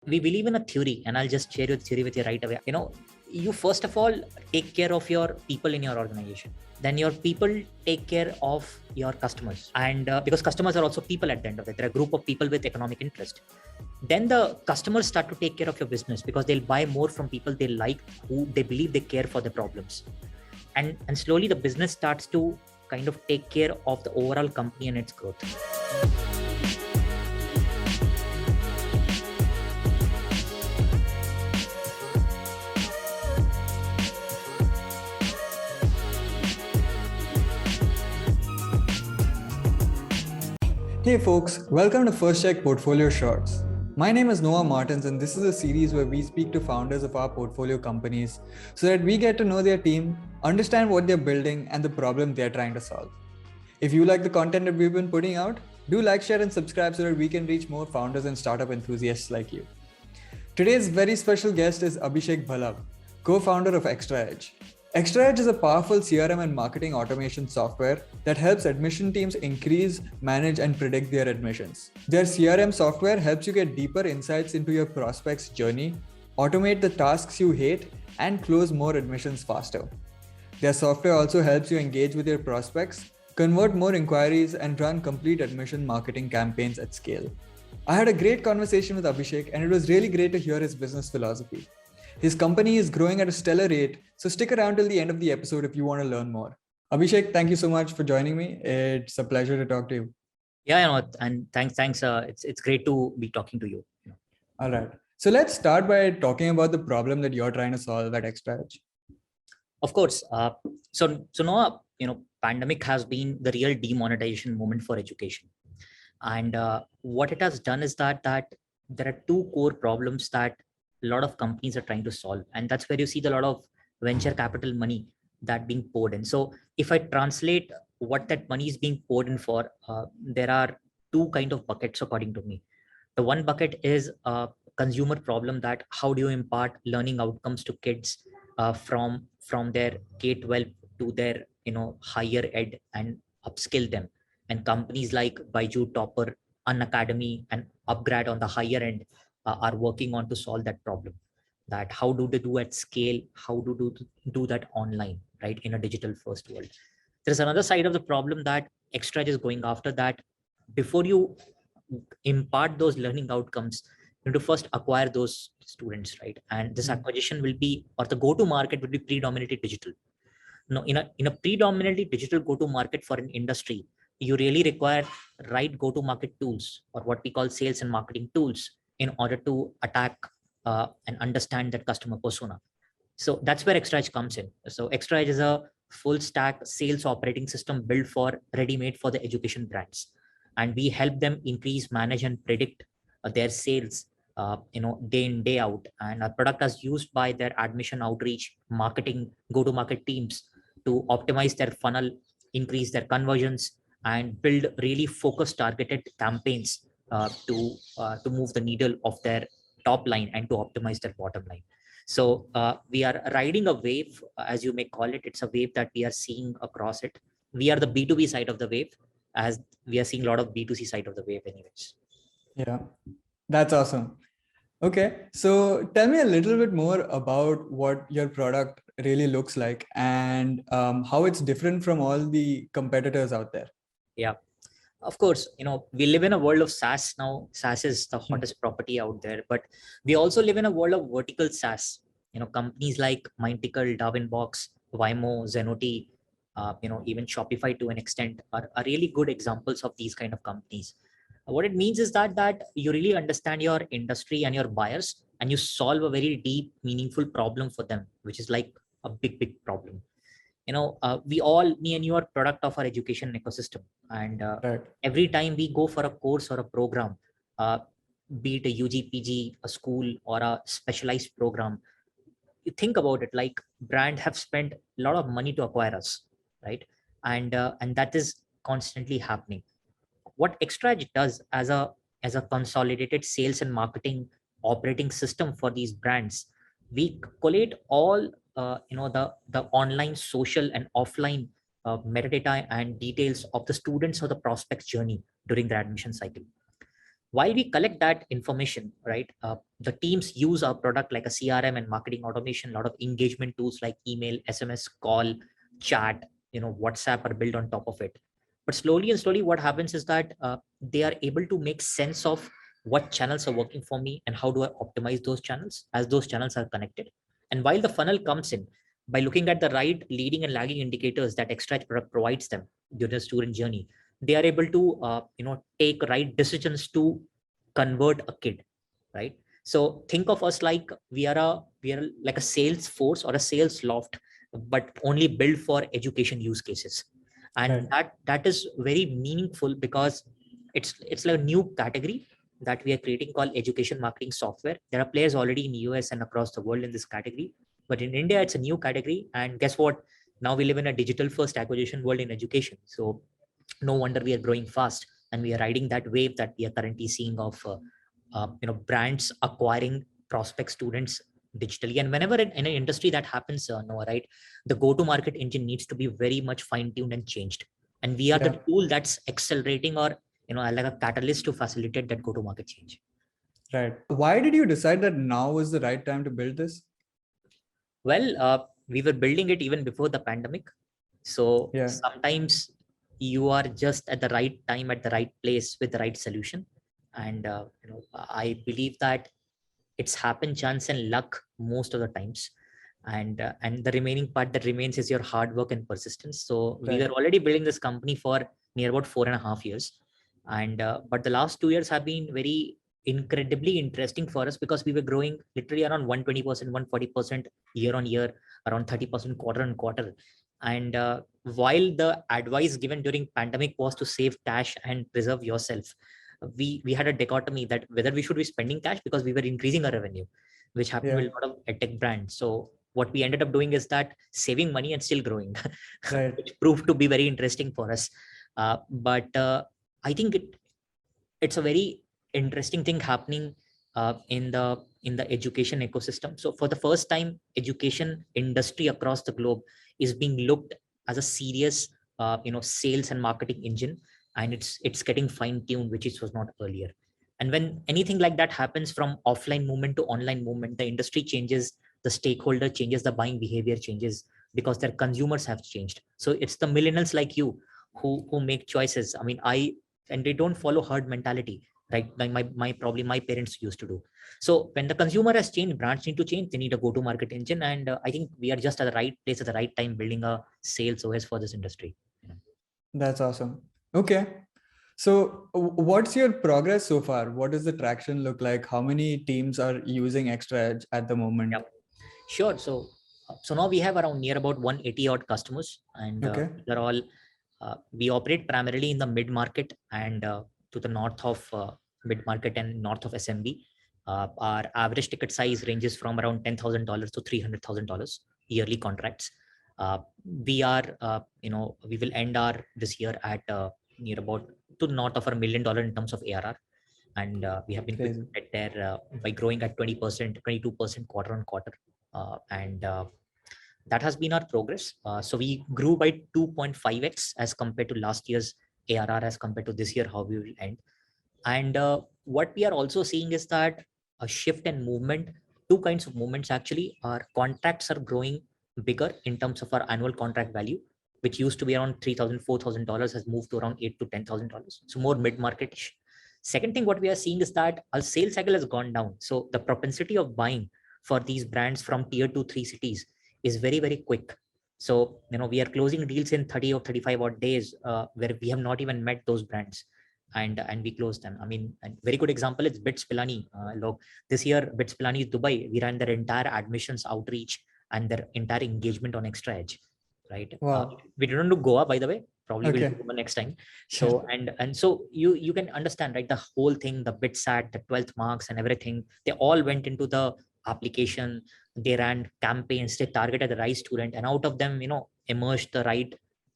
We believe in a theory, and I'll just share your theory with you right away. You first of all take care of your people in your organization. Then your people take care of your customers, and because customers are also people at the end of it, they're a group of people with economic interest. Then the customers start to take care of your business because they'll buy more from people they like, who they believe they care for the problems. And slowly the business starts to kind of take care of the overall company and its growth. Hey folks, welcome to First Check Portfolio Shorts. My name is Noah Martins, and this is a series where we speak to founders of our portfolio companies so that we get to know their team, understand what they're building, and the problem they're trying to solve. If you like the content that we've been putting out, do like, share, and subscribe so that we can reach more founders and startup enthusiasts like you. Today's very special guest is Abhishek Bhalab, co-founder of ExtraEdge. ExtraEdge is a powerful CRM and marketing automation software that helps admission teams increase, manage, and predict their admissions. Their CRM software helps you get deeper insights into your prospect's journey, automate the tasks you hate, and close more admissions faster. Their software also helps you engage with your prospects, convert more inquiries, and run complete admission marketing campaigns at scale. I had a great conversation with Abhishek, and it was really great to hear his business philosophy. His company is growing at a stellar rate, so stick around till the end of the episode if you want to learn more. Abhishek, thank you so much for joining me. It's a pleasure to talk to you. Yeah, and thanks. It's great to be talking to you. All right. So let's start by talking about the problem that you're trying to solve at ExtraEdge. Of course. So Noah, pandemic has been the real demonetization moment for education. And what it has done is that there are two core problems that a lot of companies are trying to solve, and that's where you see the lot of venture capital money that being poured in. So if I translate what that money is being poured in for, there are two kind of buckets according to me. The one bucket is a consumer problem, that how do you impart learning outcomes to kids from their K-12 to their higher ed and upskill them. And companies like Byju, Topper, Unacademy, and Upgrad on the higher end are working on to solve that problem. That how do they do at scale? How do that online, right, in a digital first world? There's another side of the problem that ExtraEdge is going after, that before you impart those learning outcomes, you need to first acquire those students, right? And this acquisition will be, or the go-to market will be predominantly digital. Now, in a predominantly digital go-to market for an industry, you really require right go-to market tools, or what we call sales and marketing tools, in order to attack and understand that customer persona. So that's where ExtraEdge comes in. So ExtraEdge is a full stack sales operating system built for ready-made for the education brands, and we help them increase, manage, and predict their sales day in, day out. And our product is used by their admission outreach, marketing, go-to-market teams to optimize their funnel, increase their conversions, and build really focused, targeted campaigns to move the needle of their top line and to optimize their bottom line. So we are riding a wave, as you may call it. It's a wave that we are seeing across it. We are the B2B side of the wave, as we are seeing a lot of B2C side of the wave anyways. Yeah, that's awesome. Okay, so tell me a little bit more about what your product really looks like and how it's different from all the competitors out there. Yeah, of course, we live in a world of SaaS now. SaaS is the hottest property out there, but we also live in a world of vertical SaaS. Companies like Mindtickle, Darwinbox, Waymo, Zenoti, even Shopify to an extent are really good examples of these kind of companies. What it means is that you really understand your industry and your buyers, and you solve a very deep, meaningful problem for them, which is like a big problem. We all, me and you, are product of our education ecosystem. And Right. every time we go for a course or a program, be it a UG, a school, or a specialized program, you think about it, like brand have spent a lot of money to acquire us, right? And that is constantly happening. What ExtraEdge does as a consolidated sales and marketing operating system for these brands, we collate all the online, social, and offline metadata and details of the students or the prospects journey during the admission cycle. While we collect that information, right, the teams use our product like a CRM and marketing automation. A lot of engagement tools like email, SMS, call, chat, WhatsApp are built on top of it. But slowly and slowly, what happens is that they are able to make sense of what channels are working for me and how do I optimize those channels as those channels are connected. And while the funnel comes in, by looking at the right leading and lagging indicators that Xtra product provides them during the student journey, they are able to take right decisions to convert a kid, right? So think of us like we are like a sales force or a sales loft, but only built for education use cases. And that is very meaningful because it's like a new category that we are creating called education marketing software. There are players already in US and across the world in this category, but in India it's a new category. And guess what, now we live in a digital first acquisition world in education. So no wonder we are growing fast, and we are riding that wave that we are currently seeing of brands acquiring prospect students digitally. And whenever in an industry that happens, Noah, right, the go to market engine needs to be very much fine tuned and changed, and we are the tool that's accelerating or like a catalyst to facilitate that go to market change. Right. Why did you decide that now is the right time to build this? Well, we were building it even before the pandemic. So sometimes you are just at the right time, at the right place with the right solution. And, I believe that it's happen, chance and luck most of the times. And the remaining part that remains is your hard work and persistence. So we were already building this company for near about 4.5 years. And, but the last 2 years have been very incredibly interesting for us because we were growing literally around 120%, 140% year on year, around 30% quarter on quarter. And while the advice given during pandemic was to save cash and preserve yourself, we had a dichotomy that whether we should be spending cash because we were increasing our revenue, which happened with a lot of edtech brands. So what we ended up doing is that saving money and still growing, which proved to be very interesting for us. But I think it's a very interesting thing happening in the education ecosystem. So for the first time, education industry across the globe is being looked as a serious sales and marketing engine, and it's getting fine tuned, which it was not earlier. And when anything like that happens, from offline movement to online movement, the industry changes, the stakeholder changes, the buying behavior changes because their consumers have changed. So it's the millennials like you who make choices. I mean, and they don't follow herd mentality, right? Like probably my parents used to do. So when the consumer has changed, brands need to change. They need a go to market engine, and I think we are just at the right place at the right time building a sales OS for this industry. That's awesome. Okay. So what's your progress so far? What does the traction look like? How many teams are using Xtra Edge at the moment? Yep. Sure. So now we have around near about 180 odd customers, and they're all, we operate primarily in the mid market and to the north of mid market and north of SMB. Our average ticket size ranges from around $10,000 to $300,000 yearly contracts. We are, we will end this year at near about to north of $1 million in terms of ARR. And we have been at there by growing at 20%, 22% quarter on quarter. And that has been our progress. So we grew by 2.5x as compared to last year's ARR as compared to this year, how we will end. And what we are also seeing is that a shift in movement, two kinds of movements actually. Our contracts are growing bigger in terms of our annual contract value, which used to be around $3,000, $4,000 has moved to around $8,000 to $10,000. So more mid-market-ish. Second thing, what we are seeing is that our sales cycle has gone down. So the propensity of buying for these brands from tier 2, 3 cities is very, very quick. So, we are closing deals in 30 or 35 odd days where we have not even met those brands. And we closed them. I mean, a very good example is BITS Pilani. This year, BITS Pilani Dubai, we ran their entire admissions outreach and their entire engagement on Xtra Edge, right? Wow. We didn't do Goa, by the way. Probably we'll do next time. So and so you can understand, right? The whole thing, the BitSat, the 12th marks and everything, they all went into the application. They ran campaigns, they targeted the right student, and out of them, emerged the right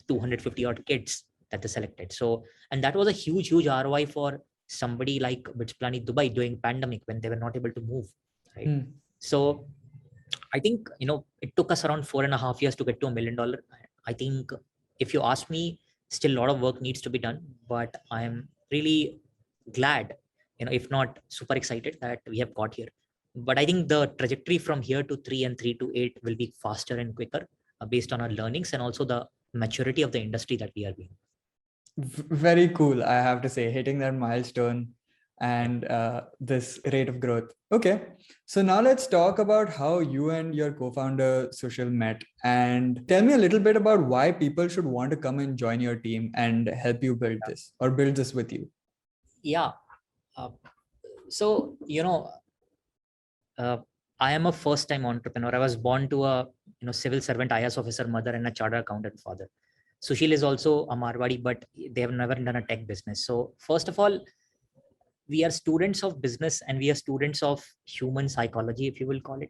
250 odd kids that they selected. So, and that was a huge ROI for somebody like BITS Pilani Dubai during pandemic when they were not able to move, right? So I think, it took us around 4.5 years to get to $1 million. I think if you ask me, still a lot of work needs to be done, but I'm really glad, if not super excited that we have got here. But I think the trajectory from here to 3 and 3 to 8 will be faster and quicker based on our learnings and also the maturity of the industry that we are in. Very cool, I have to say, hitting that milestone and this rate of growth. Okay, so now let's talk about how you and your co-founder Sushil met, and tell me a little bit about why people should want to come and join your team and help you build this or build this with you. Yeah. So, I am a first-time entrepreneur. I was born to a civil servant, IAS officer mother, and a chartered accountant father. Sushil is also a Marwadi, but they have never done a tech business. So first of all, we are students of business and we are students of human psychology, if you will call it.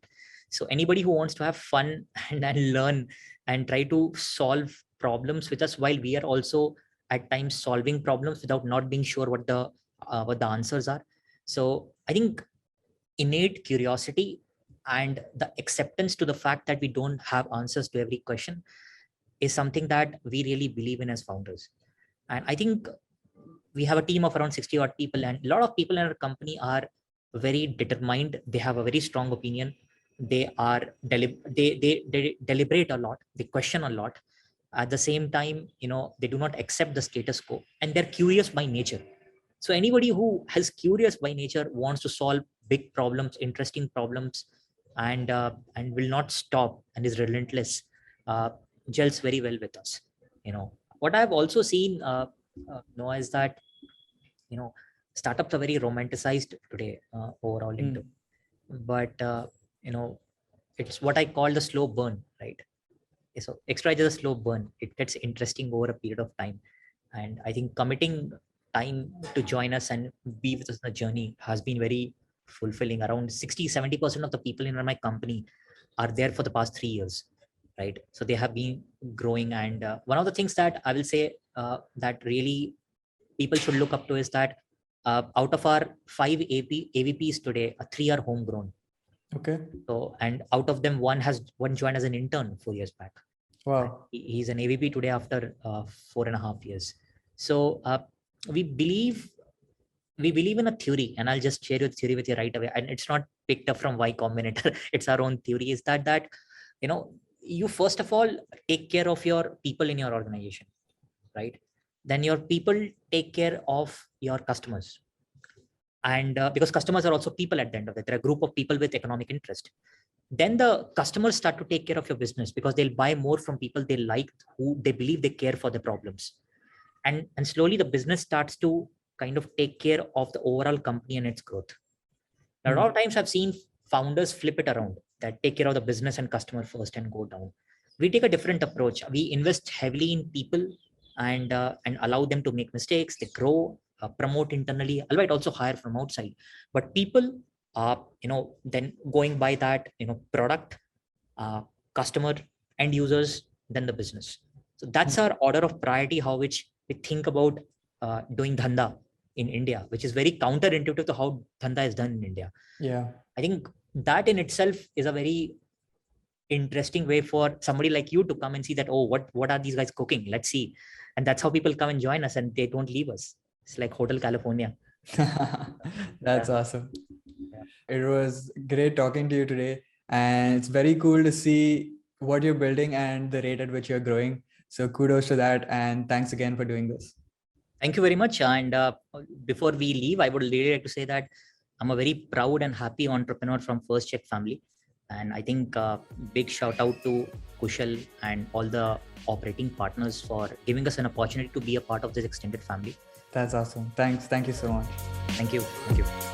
So anybody who wants to have fun and learn and try to solve problems with us, while we are also at times solving problems without not being sure what the answers are. So I think innate curiosity and the acceptance to the fact that we don't have answers to every question is something that we really believe in as founders. And I think we have a team of around 60 odd people, and a lot of people in our company are very determined. They have a very strong opinion. They are they deliberate a lot. They question a lot. At the same time, they do not accept the status quo, and they're curious by nature. So anybody who is curious by nature wants to solve big problems, interesting problems, and will not stop and is relentless, gels very well with us. What I've also seen, Noah, is that startups are very romanticized today overall into, but it's what I call the slow burn, right? So Xprize is a slow burn. It gets interesting over a period of time, and I think committing time to join us and be with us on the journey has been very fulfilling. Around 60-70% of the people in my company are there for the past 3 years, right? So they have been growing, and one of the things that I will say that really people should look up to is that out of our 5 AVPs today, 3 are homegrown. Okay. So, and out of them, one joined as an intern 4 years back. Wow. He's an AVP today after 4.5 years. So we believe in a theory, and I'll just share your theory with you right away. And it's not picked up from Y Combinator. It's our own theory. Is that you first of all take care of your people in your organization, right? Then your people take care of your customers, and because customers are also people at the end of it, they're a group of people with economic interest. Then the customers start to take care of your business because they'll buy more from people they like, who they believe they care for the problems, and slowly the business starts to kind of take care of the overall company and its growth. A lot of times I've seen founders flip it around, that take care of the business and customer first and go down. We take a different approach. We invest heavily in people and allow them to make mistakes. They grow, promote internally, albeit also hire from outside. But people, then going by that, product, customer, end users, then the business. So that's our order of priority, how which we think about doing dhanda in India, which is very counterintuitive to how dhanda is done in India. Yeah, I think that in itself is a very interesting way for somebody like you to come and see that, oh, what are these guys cooking? Let's see. And that's how people come and join us, and they don't leave us. It's like Hotel California. That's awesome. Yeah. It was great talking to you today, and it's very cool to see what you're building and the rate at which you're growing. So kudos to that, and thanks again for doing this. Thank you very much. And before we leave, I would really like to say that I'm a very proud and happy entrepreneur from First Check family. And I think big shout out to Kushal and all the operating partners for giving us an opportunity to be a part of this extended family. That's awesome. Thanks. Thank you so much. Thank you. Thank you.